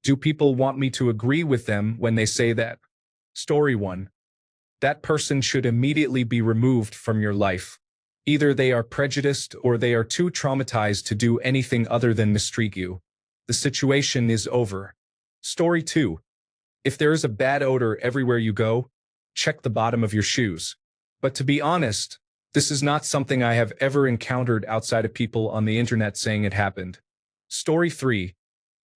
Do people want me to agree with them when they say that? Story 1. That person should immediately be removed from your life. Either they are prejudiced or they are too traumatized to do anything other than mistreat you. The situation is over. Story 2. If there is a bad odor everywhere you go, check the bottom of your shoes. But to be honest, this is not something I have ever encountered outside of people on the internet saying it happened. Story 3.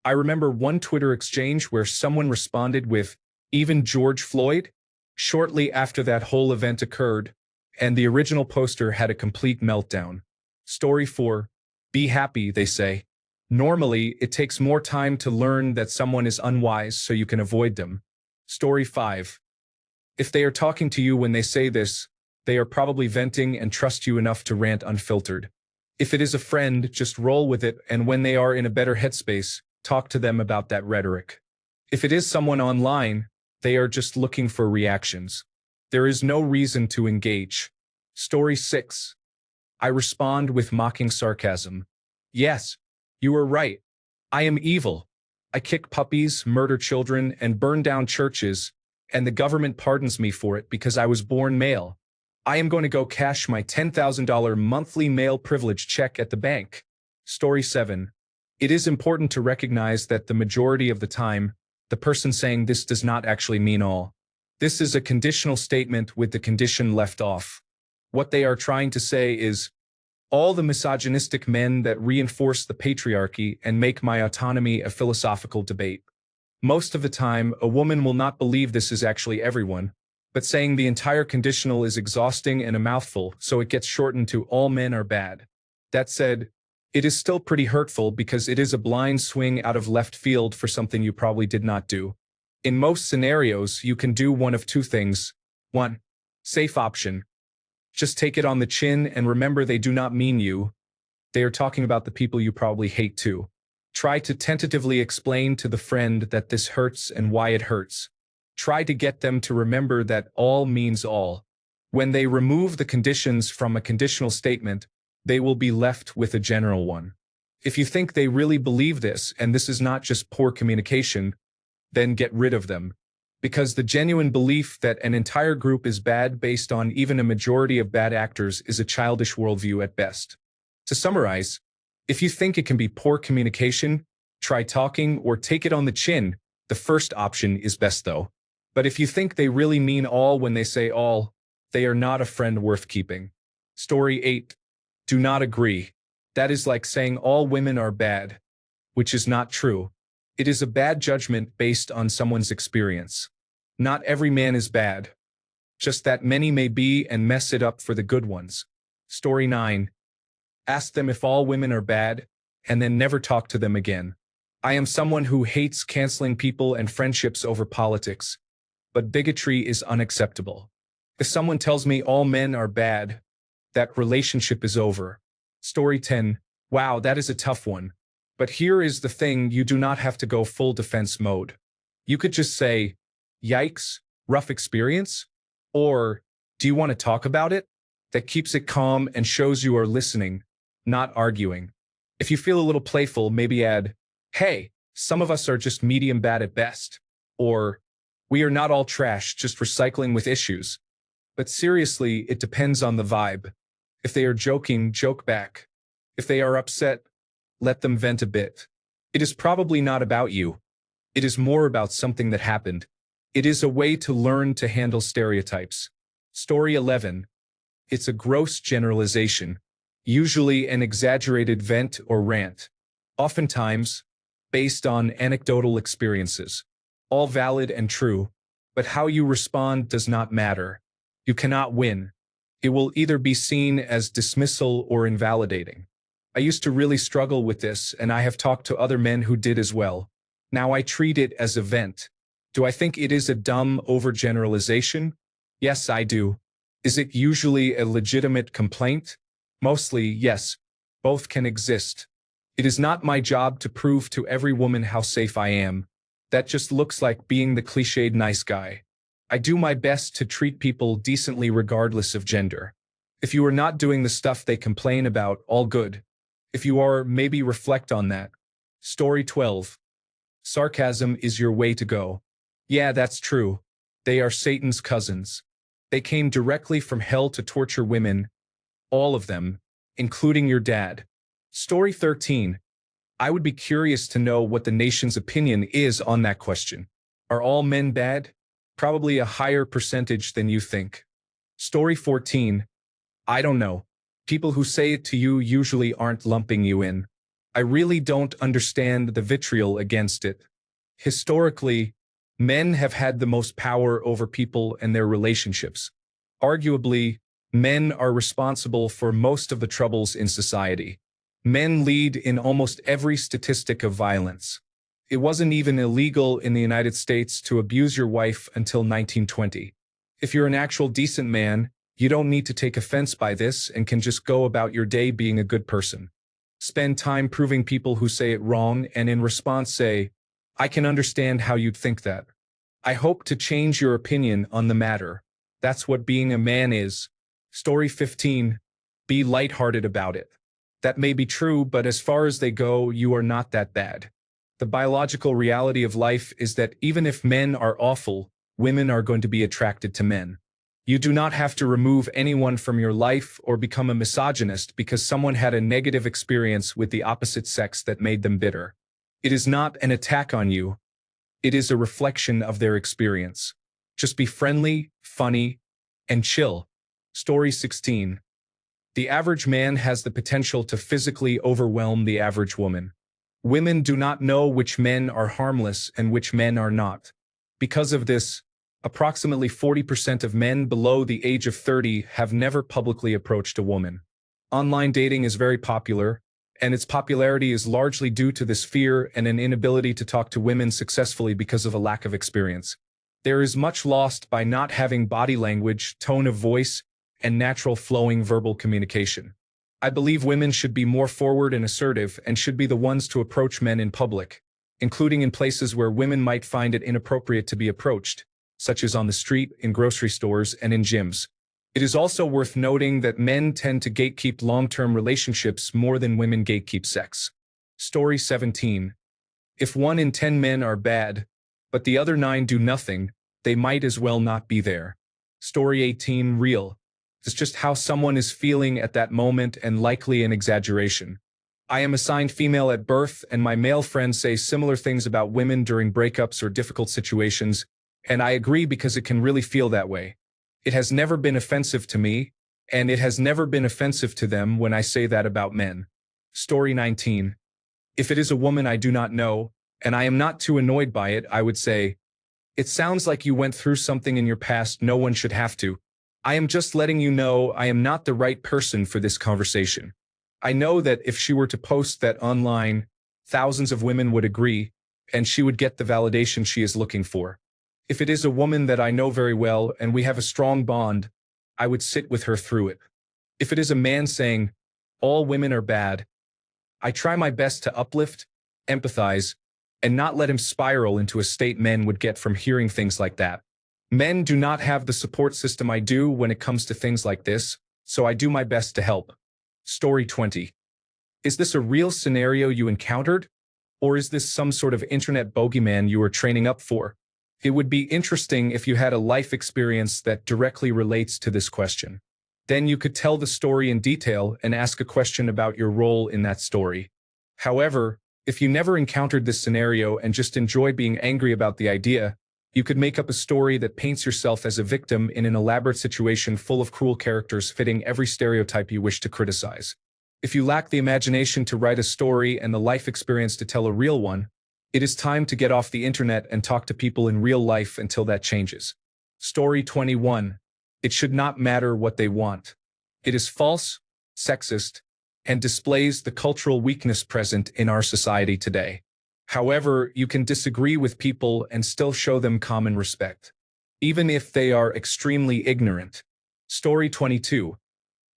I remember one Twitter exchange where someone responded with, "Even George Floyd?" shortly after that whole event occurred, and the original poster had a complete meltdown. Story 4. Be happy, they say. Normally, it takes more time to learn that someone is unwise so you can avoid them. Story 5. If they are talking to you when they say this, they are probably venting and trust you enough to rant unfiltered. If it is a friend, just roll with it, and when they are in a better headspace, talk to them about that rhetoric. If it is someone online, they are just looking for reactions. There is no reason to engage. Story 6. I respond with mocking sarcasm. Yes, you are right. I am evil. I kick puppies, murder children, and burn down churches, and the government pardons me for it because I was born male. I am going to go cash my $10,000 monthly male privilege check at the bank. Story 7. It is important to recognize that the majority of the time, the person saying this does not actually mean all. This is a conditional statement with the condition left off. What they are trying to say is, all the misogynistic men that reinforce the patriarchy and make my autonomy a philosophical debate. Most of the time, a woman will not believe this is actually everyone, but saying the entire conditional is exhausting and a mouthful, so it gets shortened to all men are bad. That said, it is still pretty hurtful because it is a blind swing out of left field for something you probably did not do. In most scenarios, you can do one of two things. 1. Safe option. Just take it on the chin and remember they do not mean you. They are talking about the people you probably hate too. Try to tentatively explain to the friend that this hurts and why it hurts. Try to get them to remember that all means all. When they remove the conditions from a conditional statement, they will be left with a general one. If you think they really believe this and this is not just poor communication, then get rid of them. Because the genuine belief that an entire group is bad based on even a majority of bad actors is a childish worldview at best. To summarize, if you think it can be poor communication, try talking or take it on the chin. The first option is best though. But if you think they really mean all when they say all, they are not a friend worth keeping. Story 8. Do not agree. That is like saying all women are bad, which is not true. It is a bad judgment based on someone's experience. Not every man is bad. Just that many may be and mess it up for the good ones. Story 9. Ask them if all women are bad, and then never talk to them again. I am someone who hates canceling people and friendships over politics, but bigotry is unacceptable. If someone tells me all men are bad, that relationship is over. Story 10. Wow, that is a tough one. But here is the thing, you do not have to go full defense mode. You could just say, yikes, rough experience? Or, do you want to talk about it? That keeps it calm and shows you are listening, not arguing. If you feel a little playful, maybe add, hey, some of us are just medium bad at best. Or, we are not all trash, just recycling with issues. But seriously, it depends on the vibe. If they are joking, joke back. If they are upset, let them vent a bit. It is probably not about you. It is more about something that happened. It is a way to learn to handle stereotypes. Story 11. It's a gross generalization, usually an exaggerated vent or rant. Oftentimes, based on anecdotal experiences. All valid and true, but how you respond does not matter. You cannot win. It will either be seen as dismissal or invalidating. I used to really struggle with this, and I have talked to other men who did as well. Now I treat it as a vent. Do I think it is a dumb overgeneralization? Yes, I do. Is it usually a legitimate complaint? Mostly, yes. Both can exist. It is not my job to prove to every woman how safe I am. That just looks like being the cliched nice guy. I do my best to treat people decently regardless of gender. If you are not doing the stuff they complain about, all good. If you are, maybe reflect on that. Story 12. Sarcasm is your way to go. Yeah, that's true. They are Satan's cousins. They came directly from hell to torture women, all of them, including your dad. Story 13. I would be curious to know what the nation's opinion is on that question. Are all men bad? Probably a higher percentage than you think. Story 14. I don't know. People who say it to you usually aren't lumping you in. I really don't understand the vitriol against it. Historically, men have had the most power over people and their relationships. Arguably, men are responsible for most of the troubles in society. Men lead in almost every statistic of violence. It wasn't even illegal in the United States to abuse your wife until 1920. If you're an actual decent man, you don't need to take offense by this and can just go about your day being a good person. Spend time proving people who say it wrong and in response say, I can understand how you'd think that. I hope to change your opinion on the matter. That's what being a man is. Story 15. Be lighthearted about it. That may be true, but as far as they go, you are not that bad. The biological reality of life is that even if men are awful, women are going to be attracted to men. You do not have to remove anyone from your life or become a misogynist because someone had a negative experience with the opposite sex that made them bitter. It is not an attack on you. It is a reflection of their experience. Just be friendly, funny, and chill. Story 16. The average man has the potential to physically overwhelm the average woman. Women do not know which men are harmless and which men are not. Because of this, approximately 40% of men below the age of 30 have never publicly approached a woman. Online dating is very popular, and its popularity is largely due to this fear and an inability to talk to women successfully because of a lack of experience. There is much lost by not having body language, tone of voice, and natural flowing verbal communication. I believe women should be more forward and assertive and should be the ones to approach men in public, including in places where women might find it inappropriate to be approached, such as on the street, in grocery stores, and in gyms. It is also worth noting that men tend to gatekeep long-term relationships more than women gatekeep sex. Story 17. If 1 in 10 men are bad, but the other 9 do nothing, they might as well not be there. Story 18. Real. It's just how someone is feeling at that moment and likely an exaggeration. I am assigned female at birth, and my male friends say similar things about women during breakups or difficult situations, and I agree because it can really feel that way. It has never been offensive to me, and it has never been offensive to them when I say that about men. Story 19. If it is a woman I do not know, and I am not too annoyed by it, I would say, it sounds like you went through something in your past no one should have to. I am just letting you know I am not the right person for this conversation. I know that if she were to post that online, thousands of women would agree, and she would get the validation she is looking for. If it is a woman that I know very well and we have a strong bond, I would sit with her through it. If it is a man saying, all women are bad, I try my best to uplift, empathize, and not let him spiral into a state men would get from hearing things like that. Men do not have the support system I do when it comes to things like this, so I do my best to help. Story 20. Is this a real scenario you encountered? Or is this some sort of internet bogeyman you are training up for? It would be interesting if you had a life experience that directly relates to this question. Then you could tell the story in detail and ask a question about your role in that story. However, if you never encountered this scenario and just enjoy being angry about the idea, you could make up a story that paints yourself as a victim in an elaborate situation full of cruel characters fitting every stereotype you wish to criticize. If you lack the imagination to write a story and the life experience to tell a real one, it is time to get off the internet and talk to people in real life until that changes. Story 21. It should not matter what they want. It is false, sexist, and displays the cultural weakness present in our society today. However, you can disagree with people and still show them common respect, even if they are extremely ignorant. Story 22.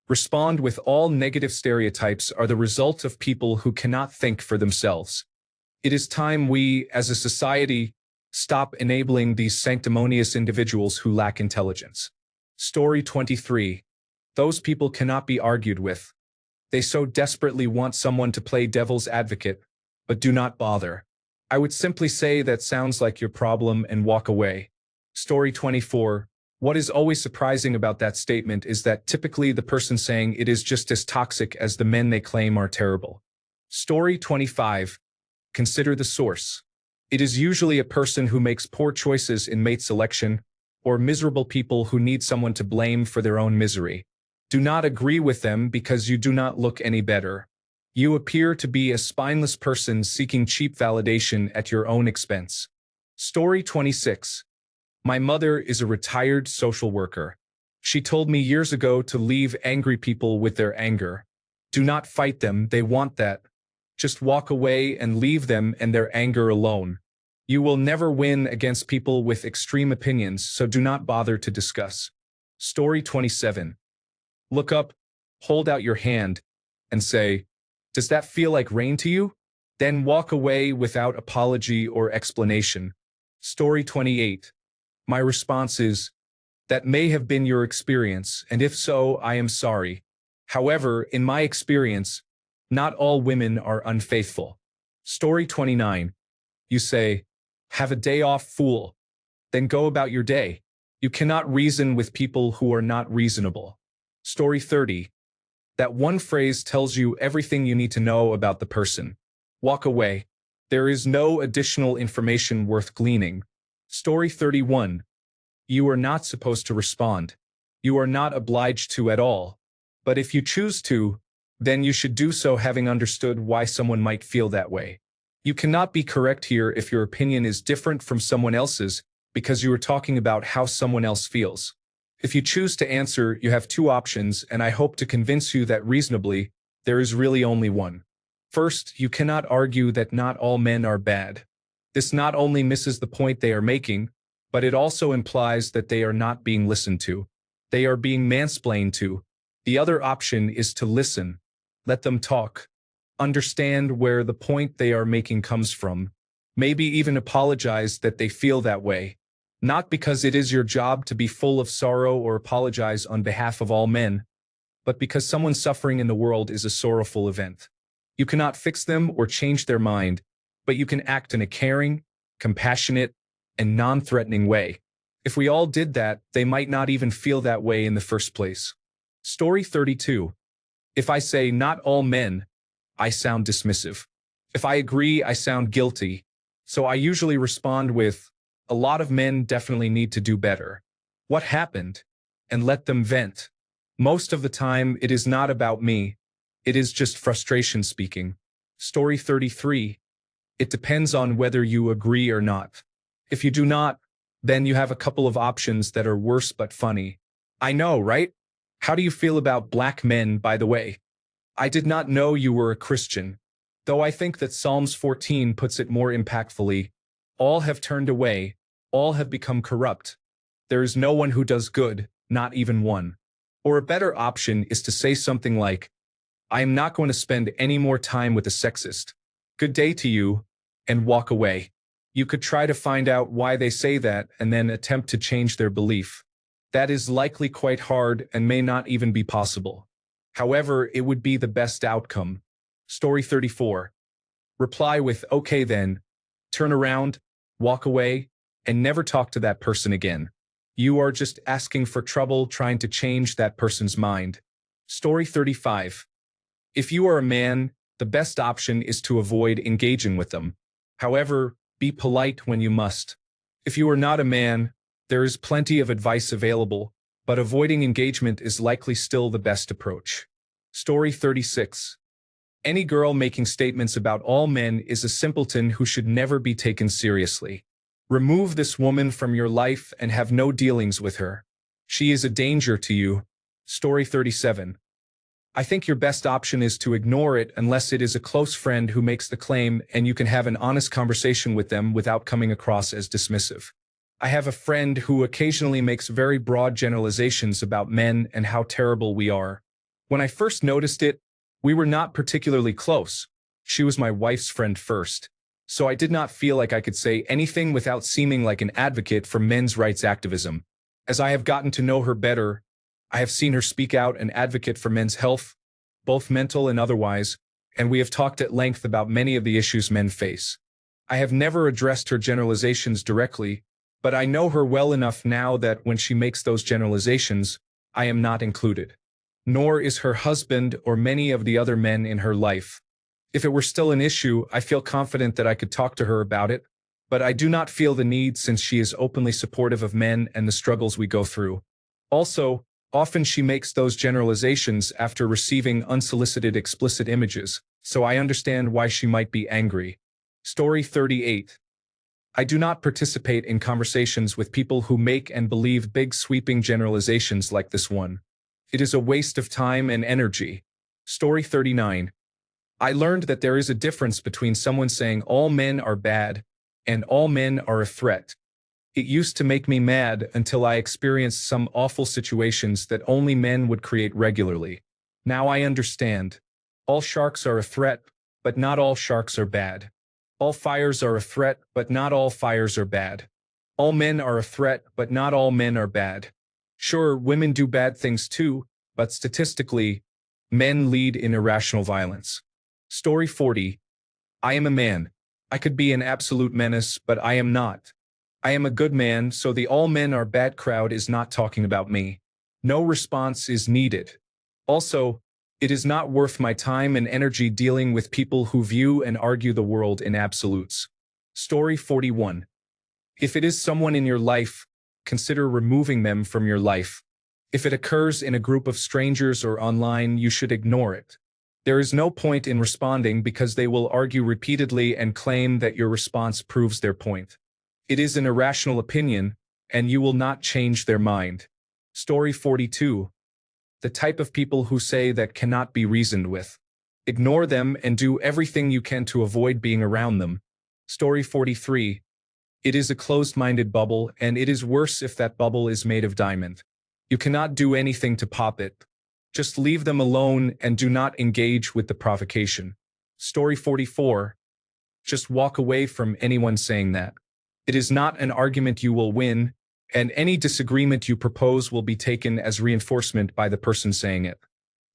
Respond with all negative stereotypes are the result of people who cannot think for themselves. It is time we, as a society, stop enabling these sanctimonious individuals who lack intelligence. Story 23. Those people cannot be argued with. They so desperately want someone to play devil's advocate, but do not bother. I would simply say that sounds like your problem and walk away. Story 24. What is always surprising about that statement is that typically the person saying it is just as toxic as the men they claim are terrible. Story 25. Consider the source. It is usually a person who makes poor choices in mate selection, or miserable people who need someone to blame for their own misery. Do not agree with them because you do not look any better. You appear to be a spineless person seeking cheap validation at your own expense. Story 26. My mother is a retired social worker. She told me years ago to leave angry people with their anger. Do not fight them, they want that. Just walk away and leave them and their anger alone. You will never win against people with extreme opinions, so do not bother to discuss. Story 27. Look up, hold out your hand, and say, "Does that feel like rain to you?" Then walk away without apology or explanation. Story 28. My response is, that may have been your experience, and if so, I am sorry. However, in my experience, not all women are unfaithful. Story 29. You say, "Have a day off, fool." Then go about your day. You cannot reason with people who are not reasonable. Story 30. That one phrase tells you everything you need to know about the person. Walk away. There is no additional information worth gleaning. Story 31. You are not supposed to respond. You are not obliged to at all. But if you choose to, then you should do so having understood why someone might feel that way. You cannot be correct here if your opinion is different from someone else's because you are talking about how someone else feels. If you choose to answer, you have two options, and I hope to convince you that reasonably, there is really only one. First, you cannot argue that not all men are bad. This not only misses the point they are making, but it also implies that they are not being listened to. They are being mansplained to. The other option is to listen. Let them talk. Understand where the point they are making comes from. Maybe even apologize that they feel that way. Not because it is your job to be full of sorrow or apologize on behalf of all men, but because someone's suffering in the world is a sorrowful event. You cannot fix them or change their mind, but you can act in a caring, compassionate, and non-threatening way. If we all did that, they might not even feel that way in the first place. Story 32. If I say not all men, I sound dismissive. If I agree, I sound guilty. So I usually respond with, a lot of men definitely need to do better. What happened? And let them vent. Most of the time, it is not about me. It is just frustration speaking. Story 33. It depends on whether you agree or not. If you do not, then you have a couple of options that are worse but funny. I know, right? How do you feel about black men, by the way? I did not know you were a Christian, though I think that Psalms 14 puts it more impactfully. All have turned away, all have become corrupt. There is no one who does good, not even one. Or a better option is to say something like, I am not going to spend any more time with a sexist. Good day to you, and walk away. You could try to find out why they say that and then attempt to change their belief. That is likely quite hard and may not even be possible. However, it would be the best outcome. Story 34. Reply with, okay then. Turn around, walk away, and never talk to that person again. You are just asking for trouble trying to change that person's mind. Story 35. If you are a man, the best option is to avoid engaging with them. However, be polite when you must. If you are not a man, there is plenty of advice available, but avoiding engagement is likely still the best approach. Story 36. Any girl making statements about all men is a simpleton who should never be taken seriously. Remove this woman from your life and have no dealings with her. She is a danger to you. Story 37. I think your best option is to ignore it unless it is a close friend who makes the claim and you can have an honest conversation with them without coming across as dismissive. I have a friend who occasionally makes very broad generalizations about men and how terrible we are. When I first noticed it, we were not particularly close. She was my wife's friend first, so I did not feel like I could say anything without seeming like an advocate for men's rights activism. As I have gotten to know her better, I have seen her speak out and advocate for men's health, both mental and otherwise, and we have talked at length about many of the issues men face. I have never addressed her generalizations directly, but I know her well enough now that when she makes those generalizations, I am not included. Nor is her husband or many of the other men in her life. If it were still an issue, I feel confident that I could talk to her about it, but I do not feel the need since she is openly supportive of men and the struggles we go through. Also, often she makes those generalizations after receiving unsolicited explicit images, so I understand why she might be angry. Story 38. I do not participate in conversations with people who make and believe big sweeping generalizations like this one. It is a waste of time and energy. Story 39. I learned that there is a difference between someone saying all men are bad and all men are a threat. It used to make me mad until I experienced some awful situations that only men would create regularly. Now I understand. All sharks are a threat, but not all sharks are bad. All fires are a threat, but not all fires are bad. All men are a threat, but not all men are bad. Sure, women do bad things too, but statistically, men lead in irrational violence. Story 40. I am a man. I could be an absolute menace, but I am not. I am a good man, so the all men are bad crowd is not talking about me. No response is needed. Also, it is not worth my time and energy dealing with people who view and argue the world in absolutes. Story 41. If it is someone in your life, consider removing them from your life. If it occurs in a group of strangers or online, you should ignore it. There is no point in responding because they will argue repeatedly and claim that your response proves their point. It is an irrational opinion, and you will not change their mind. Story 42. The type of people who say that cannot be reasoned with. Ignore them and do everything you can to avoid being around them. Story 43. It is a closed-minded bubble, and it is worse if that bubble is made of diamond. You cannot do anything to pop it. Just leave them alone and do not engage with the provocation. Story 44. Just walk away from anyone saying that. It is not an argument you will win, and any disagreement you propose will be taken as reinforcement by the person saying it.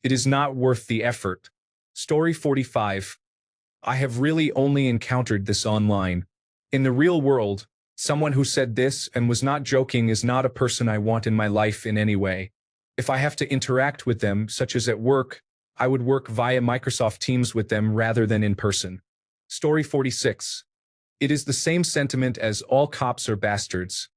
It is not worth the effort. Story 45. I have really only encountered this online. In the real world, someone who said this and was not joking is not a person I want in my life in any way. If I have to interact with them, such as at work, I would work via Microsoft Teams with them rather than in person. Story 46. It is the same sentiment as all cops are bastards,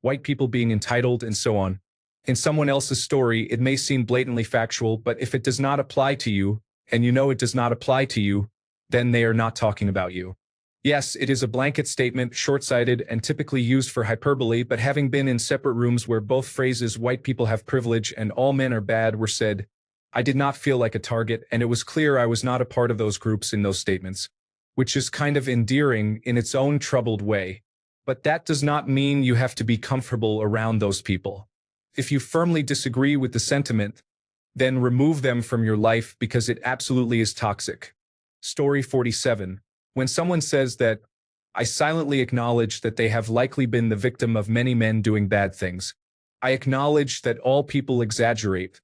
white people being entitled, and so on. In someone else's story, it may seem blatantly factual, but if it does not apply to you, and you know it does not apply to you, then they are not talking about you. Yes, it is a blanket statement, short-sighted, and typically used for hyperbole, but having been in separate rooms where both phrases white people have privilege and all men are bad were said, I did not feel like a target, and it was clear I was not a part of those groups in those statements, which is kind of endearing in its own troubled way. But that does not mean you have to be comfortable around those people. If you firmly disagree with the sentiment, then remove them from your life because it absolutely is toxic. Story 47. When someone says that, I silently acknowledge that they have likely been the victim of many men doing bad things. I acknowledge that all people exaggerate.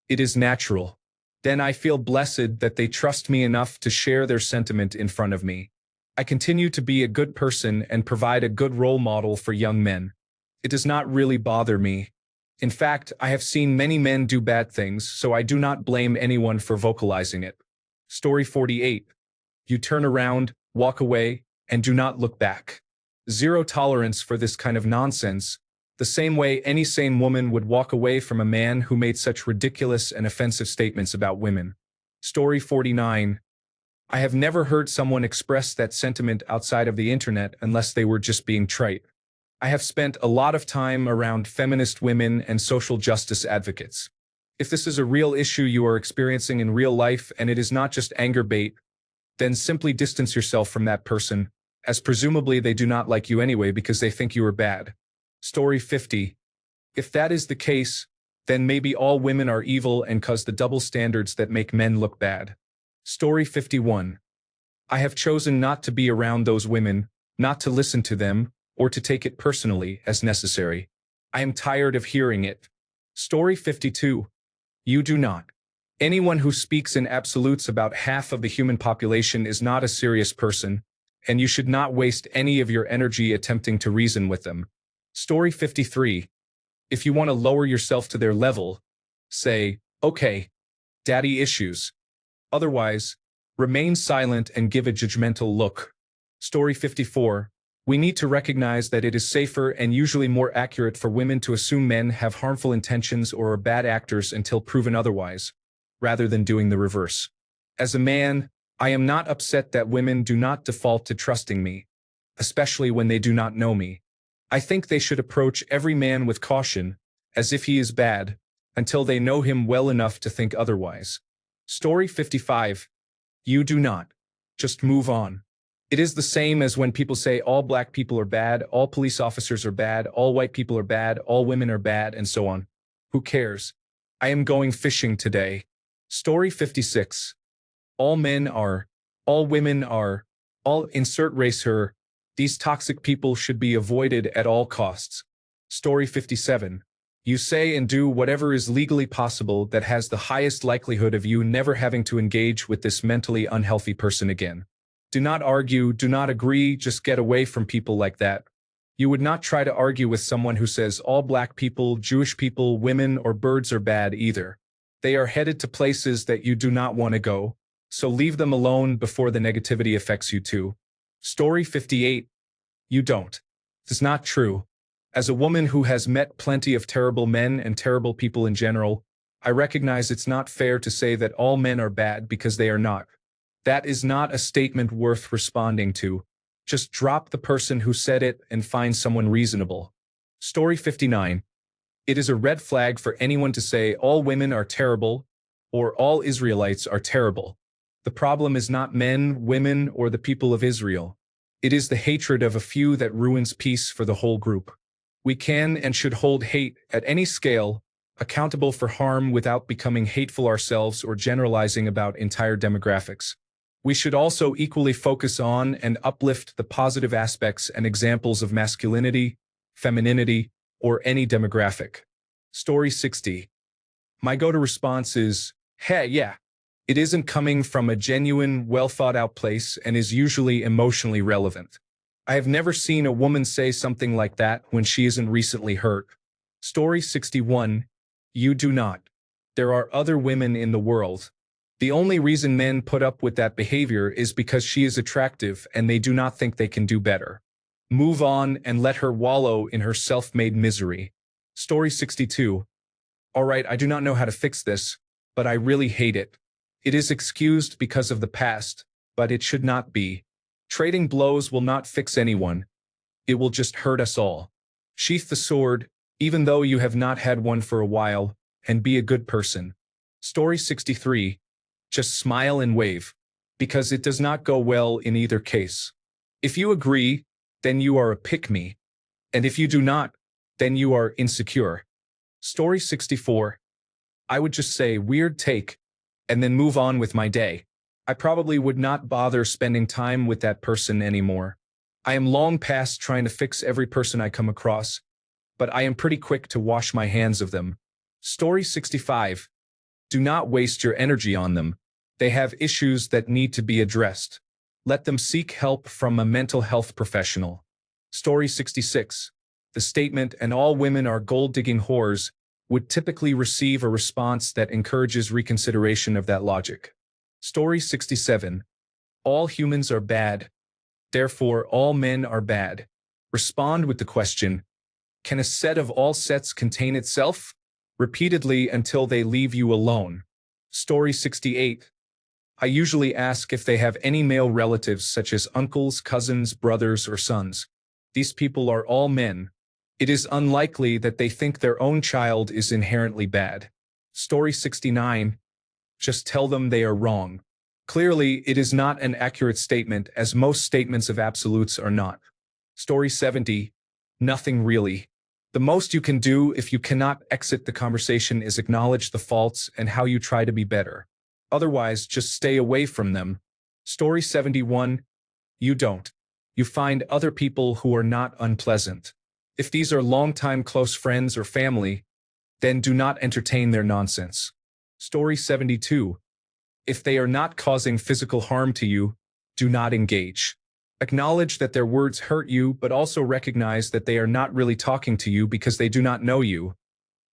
It is natural. Then I feel blessed that they trust me enough to share their sentiment in front of me. I continue to be a good person and provide a good role model for young men. It does not really bother me. In fact, I have seen many men do bad things, so I do not blame anyone for vocalizing it. Story 48. You turn around, walk away, and do not look back. Zero tolerance for this kind of nonsense, the same way any sane woman would walk away from a man who made such ridiculous and offensive statements about women. Story 49. I have never heard someone express that sentiment outside of the internet unless they were just being trite. I have spent a lot of time around feminist women and social justice advocates. If this is a real issue you are experiencing in real life and it is not just anger bait, then simply distance yourself from that person, as presumably they do not like you anyway because they think you are bad. Story 50. If that is the case, then maybe all women are evil and cause the double standards that make men look bad. Story 51. I have chosen not to be around those women, not to listen to them, or to take it personally as necessary. I am tired of hearing it. Story 52. You do not. Anyone who speaks in absolutes about half of the human population is not a serious person, and you should not waste any of your energy attempting to reason with them. Story 53. If you want to lower yourself to their level, say, okay, daddy issues. Otherwise, remain silent and give a judgmental look. Story 54. We need to recognize that it is safer and usually more accurate for women to assume men have harmful intentions or are bad actors until proven otherwise, rather than doing the reverse. As a man, I am not upset that women do not default to trusting me, especially when they do not know me. I think they should approach every man with caution, as if he is bad, until they know him well enough to think otherwise. Story 55. You do not. Just move on. It is the same as when people say all black people are bad, all police officers are bad, all white people are bad, all women are bad, and so on. Who cares? I am going fishing today. Story 56. All men are, all women are, all insert race her. These toxic people should be avoided at all costs. Story 57. You say and do whatever is legally possible that has the highest likelihood of you never having to engage with this mentally unhealthy person again. Do not argue, do not agree, just get away from people like that. You would not try to argue with someone who says all black people, Jewish people, women, or birds are bad either. They are headed to places that you do not want to go, so leave them alone before the negativity affects you too. Story 58. You don't. It's not true. As a woman who has met plenty of terrible men and terrible people in general, I recognize it's not fair to say that all men are bad because they are not. That is not a statement worth responding to. Just drop the person who said it and find someone reasonable. Story 59. It is a red flag for anyone to say all women are terrible or all Israelites are terrible. The problem is not men, women, or the people of Israel. It is the hatred of a few that ruins peace for the whole group. We can and should hold hate at any scale accountable for harm without becoming hateful ourselves or generalizing about entire demographics. We should also equally focus on and uplift the positive aspects and examples of masculinity, femininity, or any demographic. Story 60. My go-to response is, hey, yeah. It isn't coming from a genuine, well-thought-out place and is usually emotionally relevant. I have never seen a woman say something like that when she isn't recently hurt. Story 61. You do not. There are other women in the world. The only reason men put up with that behavior is because she is attractive and they do not think they can do better. Move on and let her wallow in her self-made misery. Story 62. All right, I do not know how to fix this, but I really hate it. It is excused because of the past, but it should not be. Trading blows will not fix anyone. It will just hurt us all. Sheath the sword, even though you have not had one for a while, and be a good person. Story 63. Just smile and wave, because it does not go well in either case. If you agree, then you are a pick-me, and if you do not, then you are insecure. Story 64. I would just say weird take, and then move on with my day. I probably would not bother spending time with that person anymore. I am long past trying to fix every person I come across, but I am pretty quick to wash my hands of them. Story 65. Do not waste your energy on them. They have issues that need to be addressed. Let them seek help from a mental health professional. Story 66. The statement, and all women are gold-digging whores, would typically receive a response that encourages reconsideration of that logic. Story 67. All humans are bad. Therefore, all men are bad. Respond with the question, can a set of all sets contain itself? Repeatedly until they leave you alone. Story 68. I usually ask if they have any male relatives such as uncles, cousins, brothers, or sons. These people are all men. It is unlikely that they think their own child is inherently bad. Story 69. Just tell them they are wrong. Clearly, it is not an accurate statement, as most statements of absolutes are not. Story 70. Nothing really. The most you can do if you cannot exit the conversation is acknowledge the faults and how you try to be better. Otherwise, just stay away from them. Story 71. You don't. You find other people who are not unpleasant. If these are longtime close friends or family, then do not entertain their nonsense. Story 72. If they are not causing physical harm to you, do not engage. Acknowledge that their words hurt you, but also recognize that they are not really talking to you because they do not know you.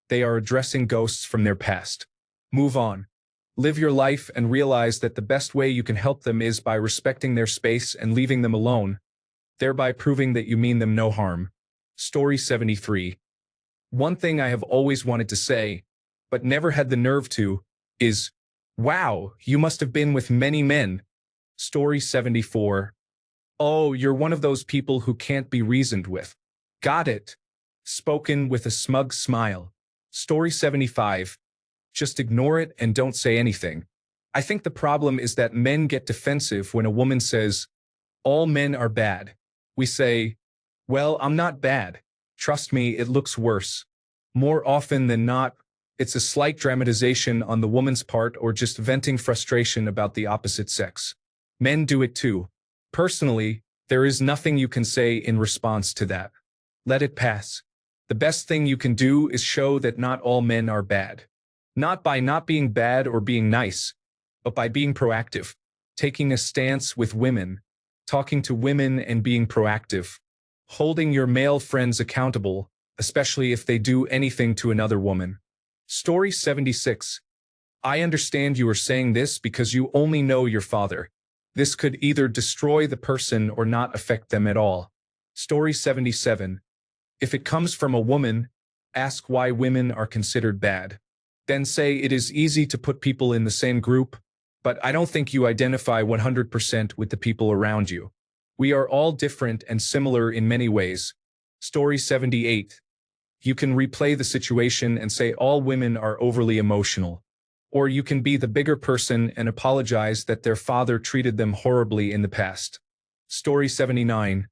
They are addressing ghosts from their past. Move on. Live your life and realize that the best way you can help them is by respecting their space and leaving them alone, thereby proving that you mean them no harm. Story 73. One thing I have always wanted to say, but never had the nerve to, is, wow, you must have been with many men. Story 74. Oh, you're one of those people who can't be reasoned with. Got it. Spoken with a smug smile. Story 75. Just ignore it and don't say anything. I think the problem is that men get defensive when a woman says, all men are bad. We say, well, I'm not bad. Trust me, it looks worse. More often than not, it's a slight dramatization on the woman's part or just venting frustration about the opposite sex. Men do it too. Personally, there is nothing you can say in response to that. Let it pass. The best thing you can do is show that not all men are bad. Not by not being bad or being nice, but by being proactive, taking a stance with women, talking to women and being proactive, holding your male friends accountable, especially if they do anything to another woman. Story 76. I understand you are saying this because you only know your father. This could either destroy the person or not affect them at all. Story 77. If it comes from a woman, ask why women are considered bad. Then say it is easy to put people in the same group, but I don't think you identify 100% with the people around you. We are all different and similar in many ways. Story 78. You can replay the situation and say all women are overly emotional. Or you can be the bigger person and apologize that their father treated them horribly in the past. Story 79.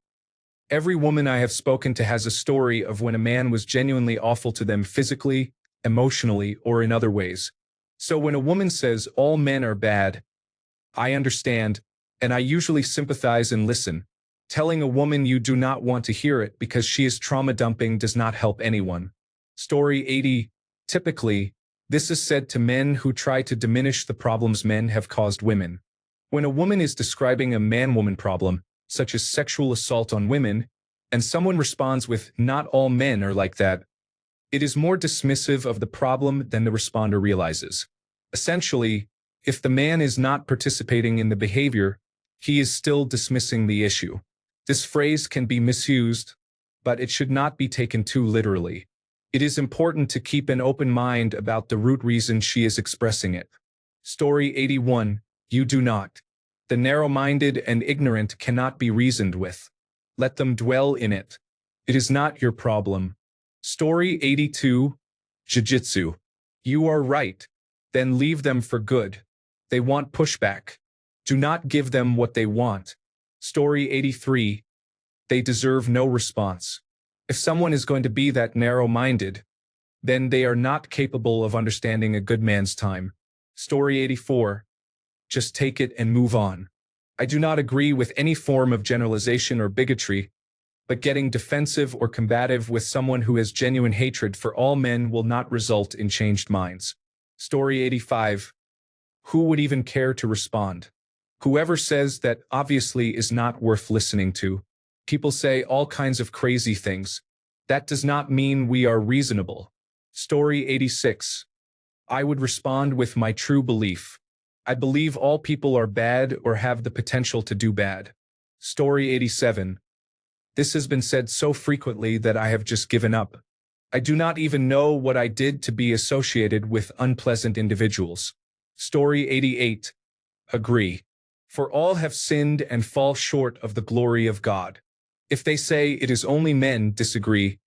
Every woman I have spoken to has a story of when a man was genuinely awful to them physically, emotionally, or in other ways. So when a woman says all men are bad, I understand, and I usually sympathize and listen. Telling a woman you do not want to hear it because she is trauma dumping does not help anyone. Story 80. Typically, this is said to men who try to diminish the problems men have caused women. When a woman is describing a man-woman problem, such as sexual assault on women, and someone responds with, not all men are like that, it is more dismissive of the problem than the responder realizes. Essentially, if the man is not participating in the behavior, he is still dismissing the issue. This phrase can be misused, but it should not be taken too literally. It is important to keep an open mind about the root reason she is expressing it. Story 81. You do not. The narrow-minded and ignorant cannot be reasoned with. Let them dwell in it. It is not your problem. Story 82. Jiu-jitsu. You are right. Then leave them for good. They want pushback. Do not give them what they want. Story 83. They deserve no response. If someone is going to be that narrow-minded, then they are not capable of understanding a good man's time. Story 84. Just take it and move on. I do not agree with any form of generalization or bigotry, but getting defensive or combative with someone who has genuine hatred for all men will not result in changed minds. Story 85. Who would even care to respond? Whoever says that obviously is not worth listening to. People say all kinds of crazy things. That does not mean we are reasonable. Story 86. I would respond with my true belief. I believe all people are bad or have the potential to do bad. Story 87. This has been said so frequently that I have just given up. I do not even know what I did to be associated with unpleasant individuals. Story 88. Agree. For all have sinned and fall short of the glory of God. If they say it is only men, disagree.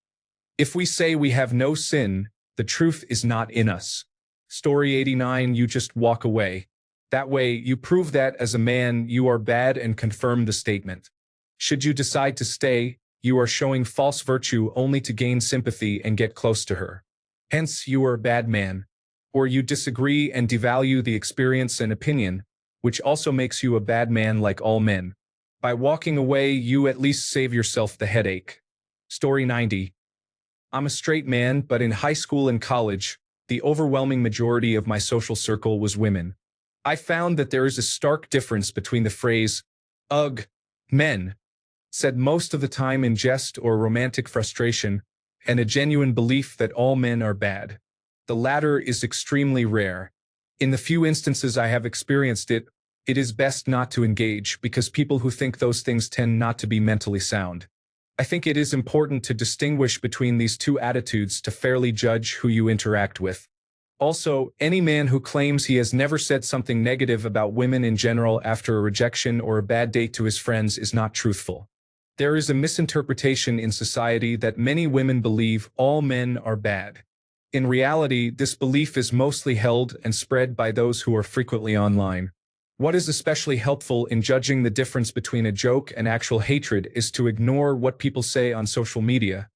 If we say we have no sin, the truth is not in us. Story 89. You just walk away. That way, you prove that as a man you are bad and confirm the statement. Should you decide to stay, you are showing false virtue only to gain sympathy and get close to her. Hence, you are a bad man. Or you disagree and devalue the experience and opinion, which also makes you a bad man like all men. By walking away, you at least save yourself the headache. Story 90. I'm a straight man, but in high school and college, the overwhelming majority of my social circle was women. I found that there is a stark difference between the phrase, ugh, Men, said most of the time in jest or romantic frustration, and a genuine belief that all men are bad. The latter is extremely rare. In the few instances I have experienced it, it is best not to engage because people who think those things tend not to be mentally sound. I think it is important to distinguish between these two attitudes to fairly judge who you interact with. Also, any man who claims he has never said something negative about women in general after a rejection or a bad date to his friends is not truthful. There is a misinterpretation in society that many women believe all men are bad. In reality, this belief is mostly held and spread by those who are frequently online. What is especially helpful in judging the difference between a joke and actual hatred is to ignore what people say on social media,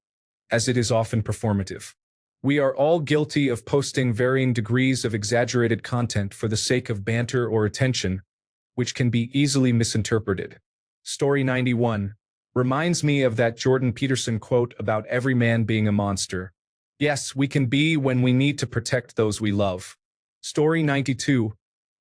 as it is often performative. We are all guilty of posting varying degrees of exaggerated content for the sake of banter or attention, which can be easily misinterpreted. Story 91 reminds me of that Jordan Peterson quote about every man being a monster. Yes, we can be when we need to protect those we love. Story 92.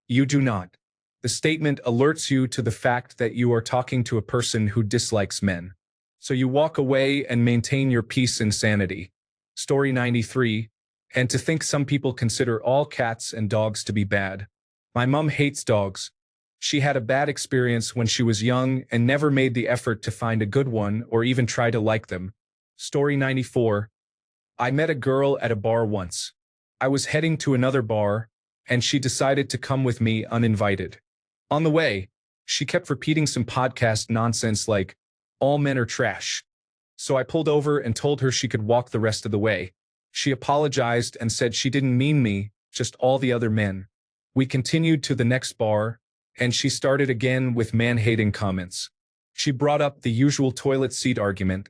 You do not. The statement alerts you to the fact that you are talking to a person who dislikes men. So you walk away and maintain your peace and sanity. Story 93. And to think some people consider all cats and dogs to be bad. My mom hates dogs. She had a bad experience when she was young and never made the effort to find a good one or even try to like them. Story 94. I met a girl at a bar once. I was heading to another bar, and she decided to come with me uninvited. On the way, she kept repeating some podcast nonsense like, all men are trash. So I pulled over and told her she could walk the rest of the way. She apologized and said she didn't mean me, just all the other men. We continued to the next bar, and she started again with man-hating comments. She brought up the usual toilet seat argument,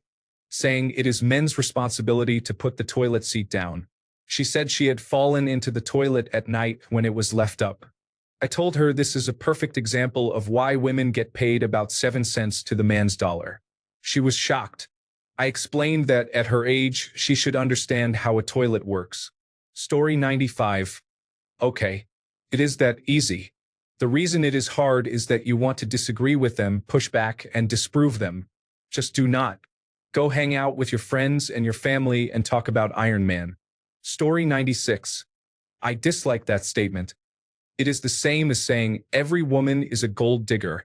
saying it is men's responsibility to put the toilet seat down. She said she had fallen into the toilet at night when it was left up. I told her this is a perfect example of why women get paid about 7 cents to the man's dollar. She was shocked. I explained that at her age, she should understand how a toilet works. Story 95. Okay. It is that easy. The reason it is hard is that you want to disagree with them, push back, and disprove them. Just do not. Go hang out with your friends and your family and talk about Iron Man. Story 96. I dislike that statement. It is the same as saying every woman is a gold digger.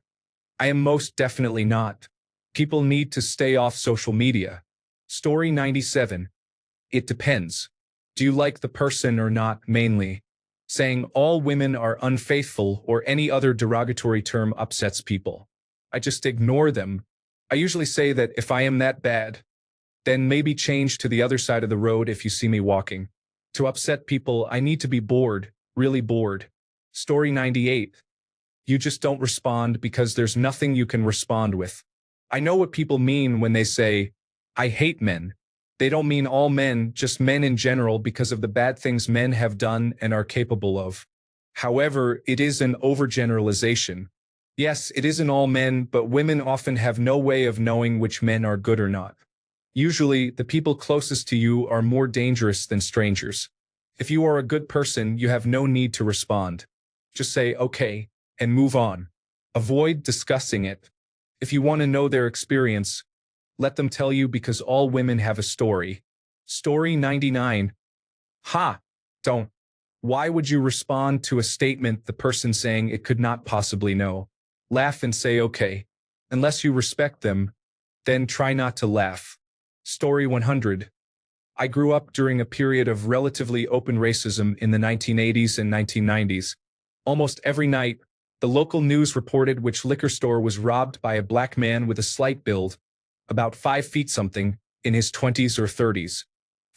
I am most definitely not. People need to stay off social media. Story 97. It depends. Do you like the person or not, mainly? Saying all women are unfaithful or any other derogatory term upsets people. I just ignore them. I usually say that if I am that bad, then maybe change to the other side of the road if you see me walking. To upset people, I need to be bored, really bored. Story 98. You just don't respond because there's nothing you can respond with. I know what people mean when they say, I hate men. They don't mean all men, just men in general because of the bad things men have done and are capable of. However, it is an overgeneralization. Yes, it isn't all men, but women often have no way of knowing which men are good or not. Usually, the people closest to you are more dangerous than strangers. If you are a good person, you have no need to respond. Just say, okay, and move on. Avoid discussing it. If you want to know their experience, let them tell you because all women have a story. Story 99. Ha! Don't. Why would you respond to a statement the person saying it could not possibly know? Laugh and say okay. Unless you respect them, then try not to laugh. Story 100. I grew up during a period of relatively open racism in the 1980s and 1990s. Almost every night, the local news reported which liquor store was robbed by a black man with a slight build, about 5 feet something, in his 20s or 30s.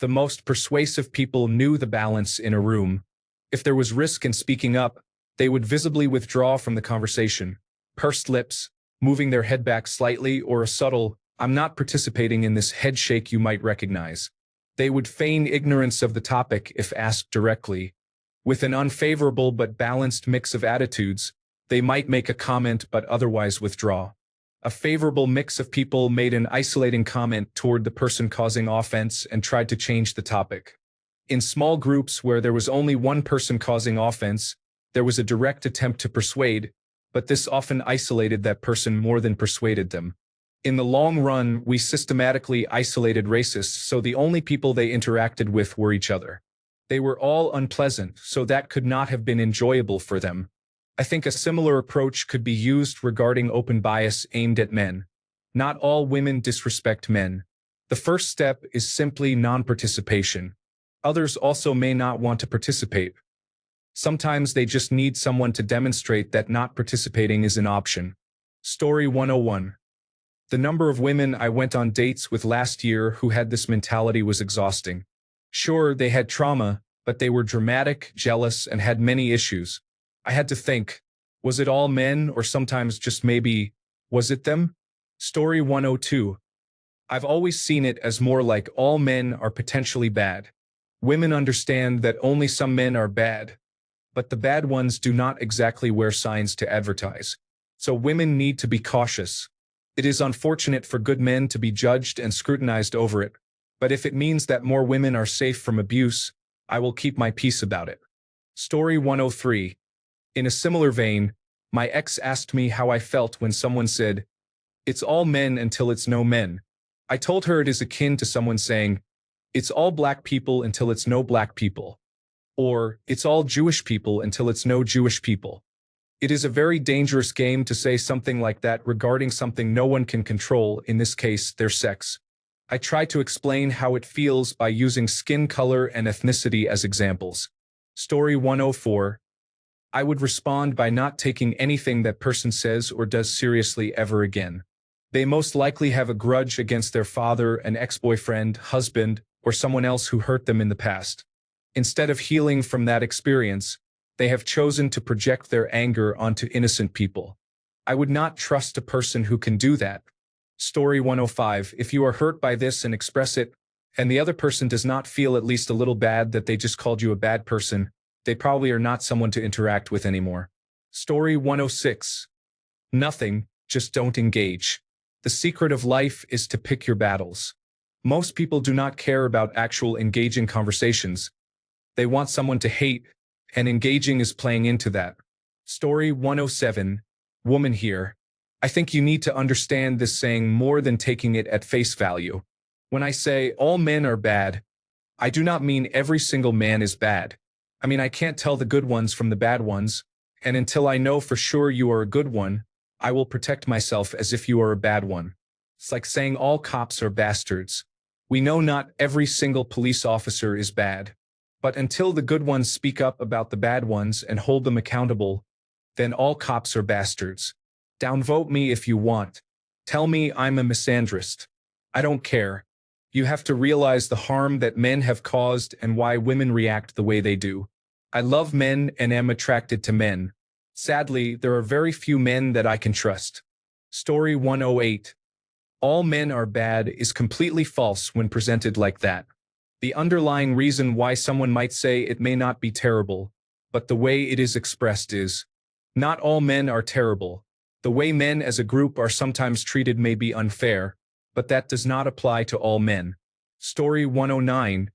The most persuasive people knew the balance in a room. If there was risk in speaking up, they would visibly withdraw from the conversation, pursed lips, moving their head back slightly, or a subtle, I'm not participating in this head shake you might recognize. They would feign ignorance of the topic if asked directly. With an unfavorable but balanced mix of attitudes, they might make a comment but otherwise withdraw. A favorable mix of people made an isolating comment toward the person causing offense and tried to change the topic. In small groups where there was only one person causing offense, there was a direct attempt to persuade, but this often isolated that person more than persuaded them. In the long run, we systematically isolated racists, so the only people they interacted with were each other. They were all unpleasant, so that could not have been enjoyable for them. I think a similar approach could be used regarding open bias aimed at men. Not all women disrespect men. The first step is simply non-participation. Others also may not want to participate. Sometimes they just need someone to demonstrate that not participating is an option. Story 101. The number of women I went on dates with last year who had this mentality was exhausting. Sure, they had trauma, but they were dramatic, jealous, and had many issues. I had to think, was it all men, or sometimes just maybe, was it them? Story 102. I've always seen it as more like all men are potentially bad. Women understand that only some men are bad, but the bad ones do not exactly wear signs to advertise. So women need to be cautious. It is unfortunate for good men to be judged and scrutinized over it, but if it means that more women are safe from abuse, I will keep my peace about it. Story 103. In a similar vein, my ex asked me how I felt when someone said, "It's all men until it's no men." I told her it is akin to someone saying, "It's all black people until it's no black people." Or, "It's all Jewish people until it's no Jewish people." It is a very dangerous game to say something like that regarding something no one can control, in this case, their sex. I try to explain how it feels by using skin color and ethnicity as examples. Story 104. I would respond by not taking anything that person says or does seriously ever again. They most likely have a grudge against their father, an ex-boyfriend, husband, or someone else who hurt them in the past. Instead of healing from that experience, they have chosen to project their anger onto innocent people. I would not trust a person who can do that. Story 105. If you are hurt by this and express it, and the other person does not feel at least a little bad that they just called you a bad person, they probably are not someone to interact with anymore. Story 106. Nothing, just don't engage. The secret of life is to pick your battles. Most people do not care about actual engaging conversations. They want someone to hate, and engaging is playing into that. Story 107. Woman here. I think you need to understand this saying more than taking it at face value. When I say all men are bad, I do not mean every single man is bad. I mean, I can't tell the good ones from the bad ones, and until I know for sure you are a good one, I will protect myself as if you are a bad one. It's like saying all cops are bastards. We know not every single police officer is bad. But until the good ones speak up about the bad ones and hold them accountable, then all cops are bastards. Downvote me if you want. Tell me I'm a misandrist. I don't care. You have to realize the harm that men have caused and why women react the way they do. I love men and am attracted to men. Sadly, there are very few men that I can trust. Story 108. All men are bad is completely false when presented like that. The underlying reason why someone might say it may not be terrible, but the way it is expressed is, not all men are terrible. The way men as a group are sometimes treated may be unfair, but that does not apply to all men. Story 109.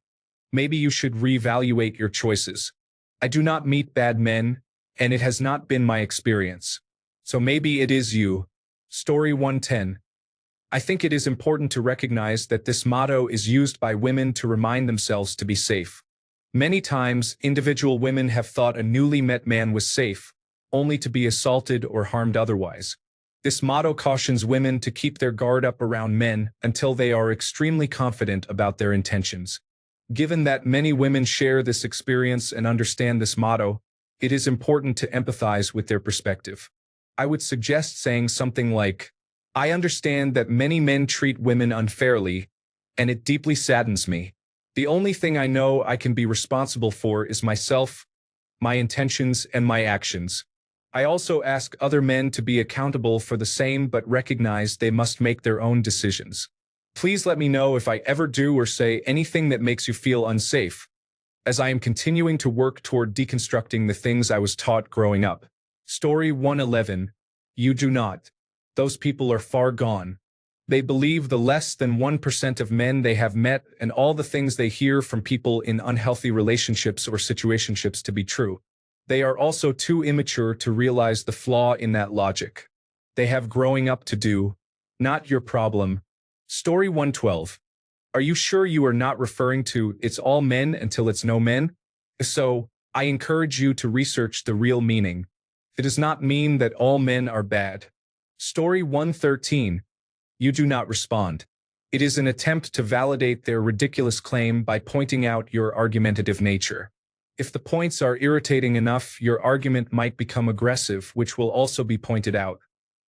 Maybe you should reevaluate your choices. I do not meet bad men, and it has not been my experience. So maybe it is you. Story 110. I think it is important to recognize that this motto is used by women to remind themselves to be safe. Many times, individual women have thought a newly met man was safe, only to be assaulted or harmed otherwise. This motto cautions women to keep their guard up around men until they are extremely confident about their intentions. Given that many women share this experience and understand this motto, it is important to empathize with their perspective. I would suggest saying something like, I understand that many men treat women unfairly, and it deeply saddens me. The only thing I know I can be responsible for is myself, my intentions, and my actions. I also ask other men to be accountable for the same but recognize they must make their own decisions. Please let me know if I ever do or say anything that makes you feel unsafe, as I am continuing to work toward deconstructing the things I was taught growing up. Story 111. You do not. Those people are far gone. They believe the less than 1% of men they have met and all the things they hear from people in unhealthy relationships or situationships to be true. They are also too immature to realize the flaw in that logic. They have growing up to do. Not your problem. Story 112. Are you sure you are not referring to "it's all men until it's no men"? So, I encourage you to research the real meaning. It does not mean that all men are bad. Story 113. You do not respond. It is an attempt to validate their ridiculous claim by pointing out your argumentative nature. If the points are irritating enough, your argument might become aggressive, which will also be pointed out.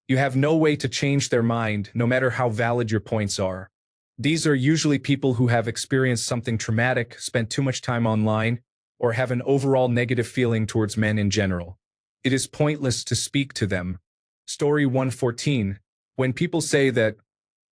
You have no way to change their mind, no matter how valid your points are. These are usually people who have experienced something traumatic, spent too much time online, or have an overall negative feeling towards men in general. It is pointless to speak to them. Story 114. When people say that,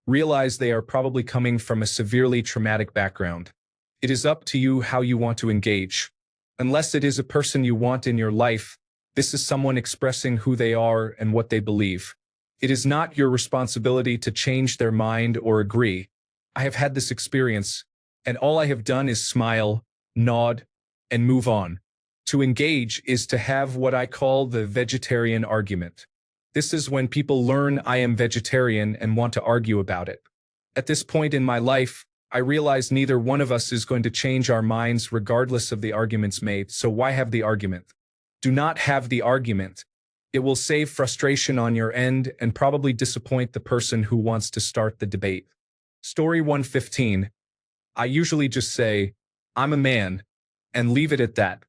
realize they are probably coming from a severely traumatic background. It is up to you how you want to engage. Unless it is a person you want in your life, this is someone expressing who they are and what they believe. It is not your responsibility to change their mind or agree. I have had this experience, and all I have done is smile, nod, and move on. To engage is to have what I call the vegetarian argument. This is when people learn I am vegetarian and want to argue about it. At this point in my life, I realize neither one of us is going to change our minds regardless of the arguments made, so why have the argument? Do not have the argument. It will save frustration on your end and probably disappoint the person who wants to start the debate. Story 115. I usually just say, I'm a man, and leave it at that.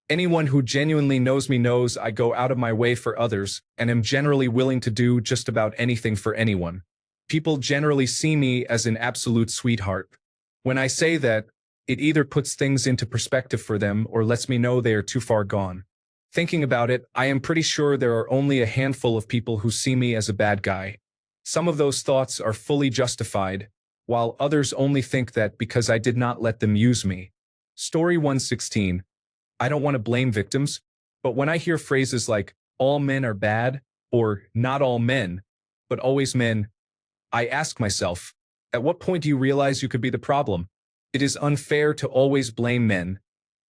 Anyone who genuinely knows me knows I go out of my way for others and am generally willing to do just about anything for anyone. People generally see me as an absolute sweetheart. When I say that, it either puts things into perspective for them or lets me know they are too far gone. Thinking about it, I am pretty sure there are only a handful of people who see me as a bad guy. Some of those thoughts are fully justified, while others only think that because I did not let them use me. Story 116. I don't want to blame victims, but when I hear phrases like, all men are bad, or not all men, but always men, I ask myself, at what point do you realize you could be the problem? It is unfair to always blame men.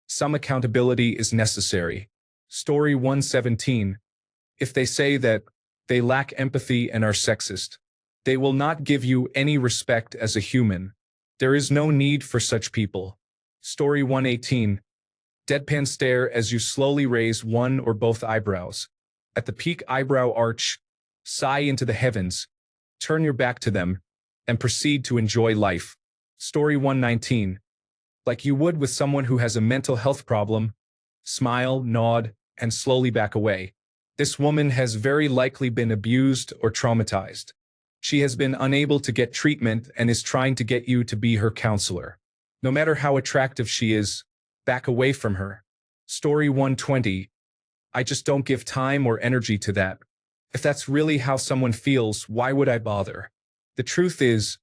Some accountability is necessary. Story 117. If they say that they lack empathy and are sexist, they will not give you any respect as a human. There is no need for such people. Story 118. Deadpan stare as you slowly raise one or both eyebrows. At the peak eyebrow arch, sigh into the heavens, turn your back to them, and proceed to enjoy life. Story 119. Like you would with someone who has a mental health problem, smile, nod, and slowly back away. This woman has very likely been abused or traumatized. She has been unable to get treatment and is trying to get you to be her counselor. No matter how attractive she is, back away from her. Story 120. I just don't give time or energy to that. If that's really how someone feels, why would I bother? The truth is,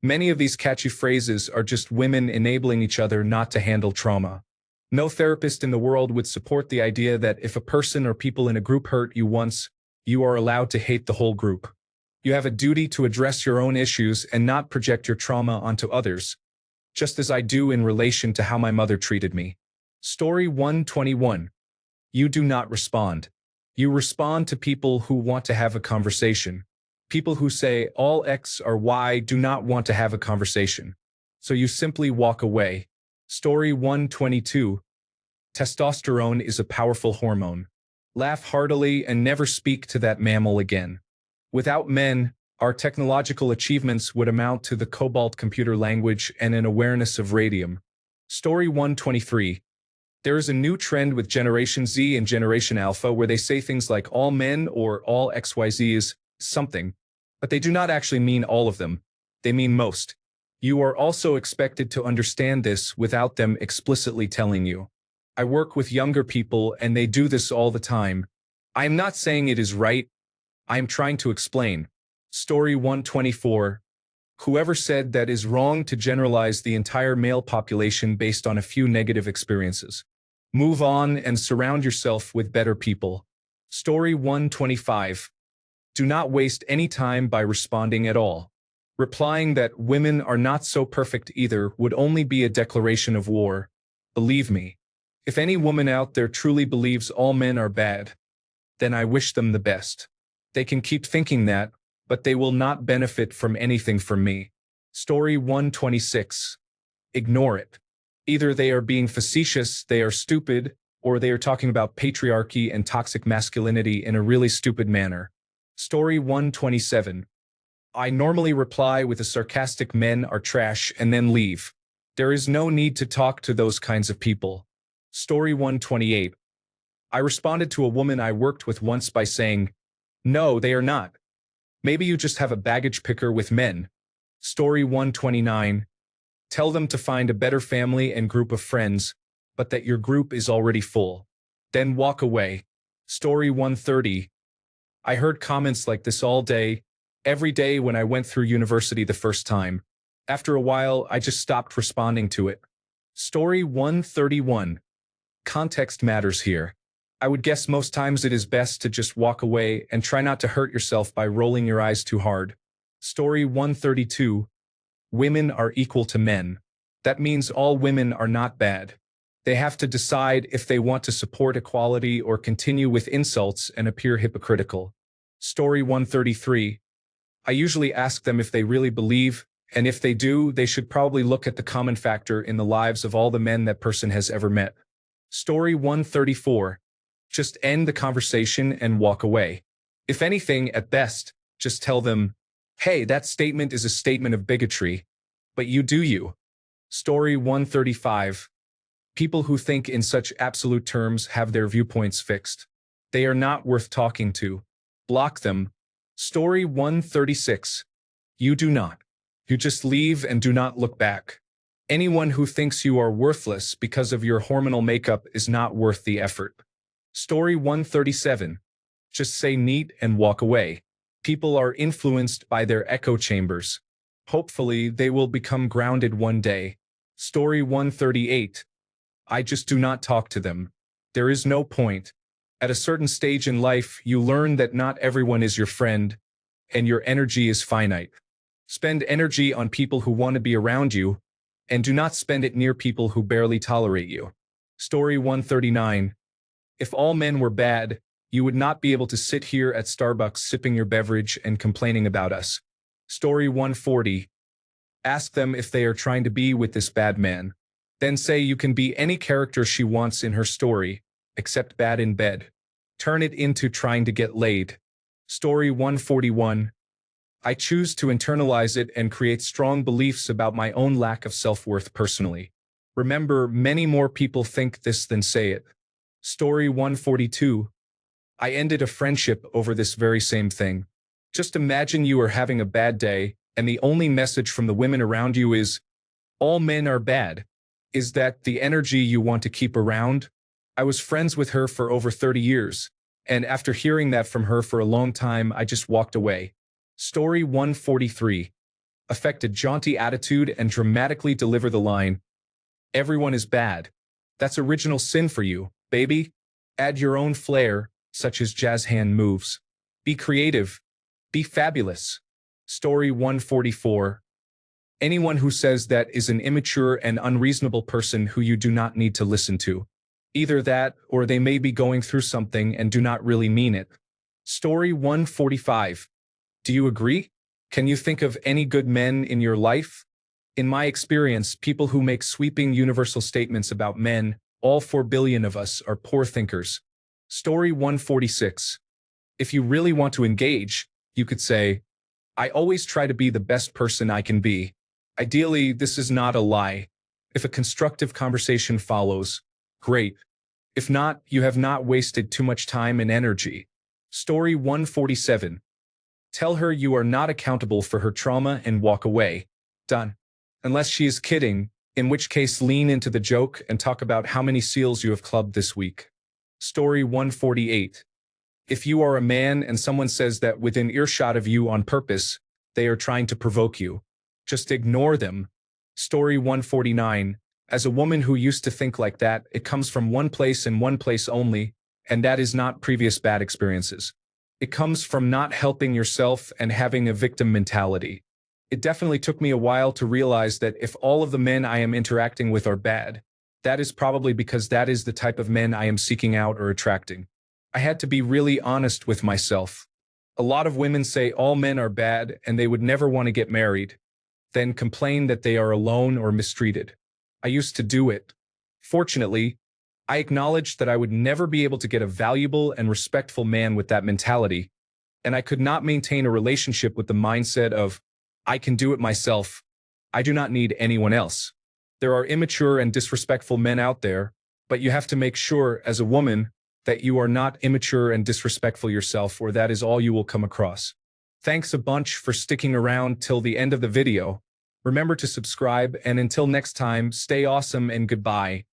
many of these catchy phrases are just women enabling each other not to handle trauma. No therapist in the world would support the idea that if a person or people in a group hurt you once, you are allowed to hate the whole group. You have a duty to address your own issues and not project your trauma onto others, just as I do in relation to how my mother treated me. Story 121. You do not respond. You respond to people who want to have a conversation. People who say all X or Y do not want to have a conversation. So you simply walk away. Story 122. Testosterone is a powerful hormone. Laugh heartily and never speak to that mammal again. Without men, our technological achievements would amount to the cobalt computer language and an awareness of radium. Story 123. There is a new trend with Generation Z and Generation Alpha where they say things like all men or all XYZ is something, but they do not actually mean all of them. They mean most. You are also expected to understand this without them explicitly telling you. I work with younger people and they do this all the time. I am not saying it is right. I am trying to explain. Story 124. Whoever said that is wrong to generalize the entire male population based on a few negative experiences. Move on and surround yourself with better people. Story 125. Do not waste any time by responding at all. Replying that women are not so perfect either would only be a declaration of war. Believe me. If any woman out there truly believes all men are bad, then I wish them the best. They can keep thinking that, but they will not benefit from anything from me. Story 126. Ignore it. Either they are being facetious, they are stupid, or they are talking about patriarchy and toxic masculinity in a really stupid manner. Story 127. I normally reply with a sarcastic "men are trash" and then leave. There is no need to talk to those kinds of people. Story 128. I responded to a woman I worked with once by saying, "No, they are not. Maybe you just have a baggage picker with men." Story 129. Tell them to find a better family and group of friends, but that your group is already full. Then walk away. Story 130. I heard comments like this all day, every day when I went through university the first time. After a while, I just stopped responding to it. Story 131. Context matters here. I would guess most times it is best to just walk away and try not to hurt yourself by rolling your eyes too hard. Story 132. Women are equal to men. That means all women are not bad. They have to decide if they want to support equality or continue with insults and appear hypocritical. Story 133. I usually ask them if they really believe, and if they do, they should probably look at the common factor in the lives of all the men that person has ever met. Story 134. Just end the conversation and walk away. If anything, at best, just tell them, "Hey, that statement is a statement of bigotry, but you do you." Story 135. People who think in such absolute terms have their viewpoints fixed. They are not worth talking to. Block them. Story 136. You do not. You just leave and do not look back. Anyone who thinks you are worthless because of your hormonal makeup is not worth the effort. Story 137. Just say neat and walk away. People are influenced by their echo chambers. Hopefully, they will become grounded one day. Story 138. I just do not talk to them. There is no point. At a certain stage in life, you learn that not everyone is your friend, and your energy is finite. Spend energy on people who want to be around you, and do not spend it near people who barely tolerate you. Story 139. If all men were bad, you would not be able to sit here at Starbucks sipping your beverage and complaining about us. Story 140. Ask them if they are trying to be with this bad man. Then say you can be any character she wants in her story, except bad in bed. Turn it into trying to get laid. Story 141. I choose to internalize it and create strong beliefs about my own lack of self-worth personally. Remember, many more people think this than say it. Story 142. I ended a friendship over this very same thing. Just imagine you are having a bad day, and the only message from the women around you is, "All men are bad." Is that the energy you want to keep around? I was friends with her for over 30 years, and after hearing that from her for a long time, I just walked away. Story 143. Affect a jaunty attitude and dramatically deliver the line, "Everyone is bad." That's original sin for you, baby. Add your own flair, such as jazz hand moves. Be creative. Be fabulous. Story 144. Anyone who says that is an immature and unreasonable person who you do not need to listen to. Either that, or they may be going through something and do not really mean it. Story 145. Do you agree? Can you think of any good men in your life? In my experience, people who make sweeping universal statements about men, all 4 billion of us, are poor thinkers. Story 146. If you really want to engage, you could say, "I always try to be the best person I can be." Ideally, this is not a lie. If a constructive conversation follows, great. If not, you have not wasted too much time and energy. Story 147. Tell her you are not accountable for her trauma and walk away. Done. Unless she is kidding, in which case lean into the joke and talk about how many seals you have clubbed this week. Story 148. If you are a man and someone says that within earshot of you on purpose, they are trying to provoke you, just ignore them. Story 149. As a woman who used to think like that, it comes from one place and one place only, and that is not previous bad experiences. It comes from not helping yourself and having a victim mentality. It definitely took me a while to realize that if all of the men I am interacting with are bad, That is probably because that is the type of men I am seeking out or attracting. I had to be really honest with myself. A lot of women say all men are bad and they would never want to get married, then complain that they are alone or mistreated. I used to do it. Fortunately, I acknowledged that I would never be able to get a valuable and respectful man with that mentality, and I could not maintain a relationship with the mindset of, I can do it myself. I do not need anyone else. There are immature and disrespectful men out there, but you have to make sure, as a woman, that you are not immature and disrespectful yourself, or that is all you will come across. Thanks a bunch for sticking around till the end of the video. Remember to subscribe, and until next time, stay awesome and goodbye.